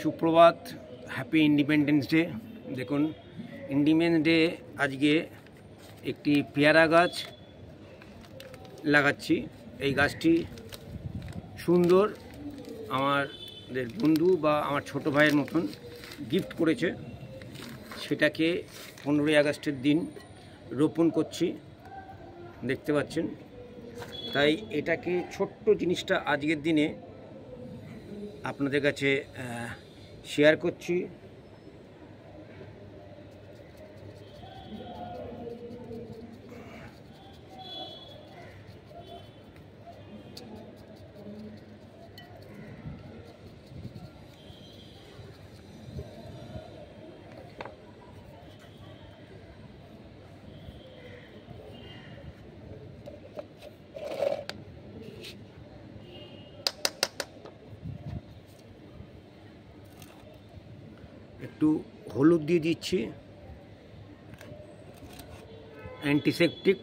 সুপ্রভাত, happy independence day. দেখুন, independence day আজকে একটি পেয়ারা গাছ লাগাচ্ছি। এই গাছটি সুন্দর, আমাদের বন্ধু বা আমার ছোট ভাইয়ের মতন গিফট করেছে। সেটাকে 15ই আগস্টের দিন রোপণ করছি, দেখতে পাচ্ছেন। তাই এটাকে ছোট্ট জিনিসটা আজকের দিনে আপনাদের কাছে শেয়ার করছি। একটু হলুদ দিয়ে দিচ্ছি, অ্যান্টিসেপটিক।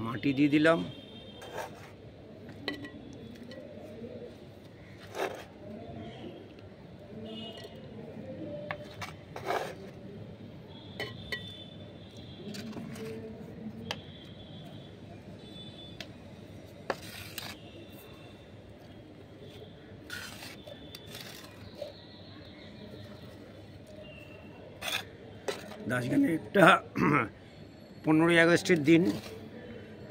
মাটি দিয়ে দিলাম। দার্জিলিংয়ে একটা 15ই আগস্টের দিন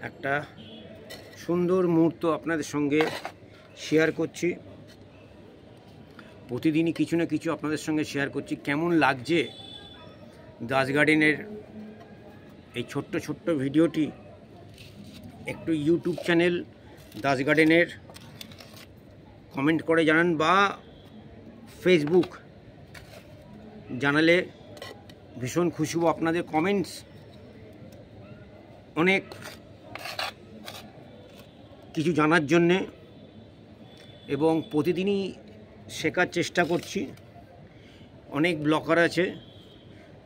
একটা সুন্দর মুহূর্ত আপনাদের সঙ্গে শেয়ার করছি। প্রতিদিনই কিছু না কিছু আপনাদের সঙ্গে শেয়ার করছি। কেমন লাগছে দাস গার্ডেনের এই ছোট্ট ছোট্ট ভিডিওটি, একটু ইউটিউব চ্যানেল দাস গার্ডেনের কমেন্ট করে জানান, বা ফেসবুক জানালে ভীষণ খুশি হব। আপনাদের কমেন্টস অনেক কিছু জানার জন্যে, এবং প্রতিদিনই শেখার চেষ্টা করছি। অনেক ব্লগার আছে,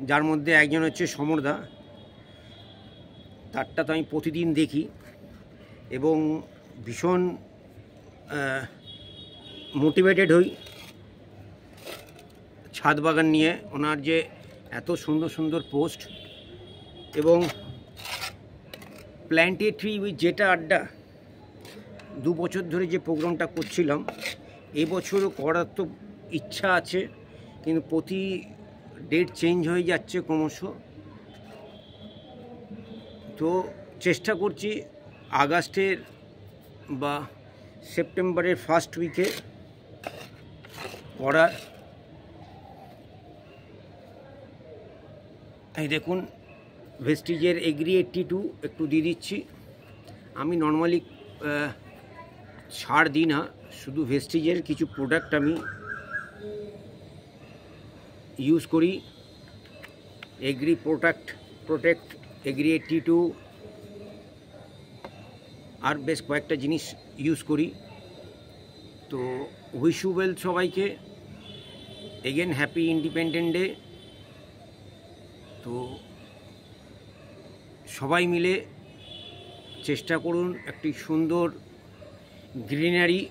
যার মধ্যে একজন হচ্ছে সমরদা। তারটা তো আমি প্রতিদিন দেখি এবং ভীষণ মোটিভেটেড হই ছাদ বাগান নিয়ে। ওনার যে এত সুন্দর সুন্দর পোস্ট, এবং প্ল্যান্ট এ ট্রি উইথ জেটা আড্ডা 2 বছর ধরে যে প্রোগ্রামটা করছিলাম, এবছরও করার তো ইচ্ছা আছে, কিন্তু প্রতি ডেট চেঞ্জ হয়ে যাচ্ছে ক্রমশ। তো চেষ্টা করছি আগস্টের বা সেপ্টেম্বরের ফার্স্ট উইকে করার। এই দেখুন, ভেস্টিজের এগ্রি 82 একটু দিয়ে দিচ্ছি। আমি নর্মালি ছাড় দিই না, শুধু ভেস্টিজের কিছু প্রোডাক্ট আমি ইউজ করি। এগ্রি প্রোটেক্ট, এগ্রি 82 আর বেশ কয়েকটা জিনিস ইউজ করি। তো উইশ ইউ ওয়েল সবাইকে। Again happy independence day. তো সবাই মিলে চেষ্টা করুন একটি সুন্দর গ্রিনারি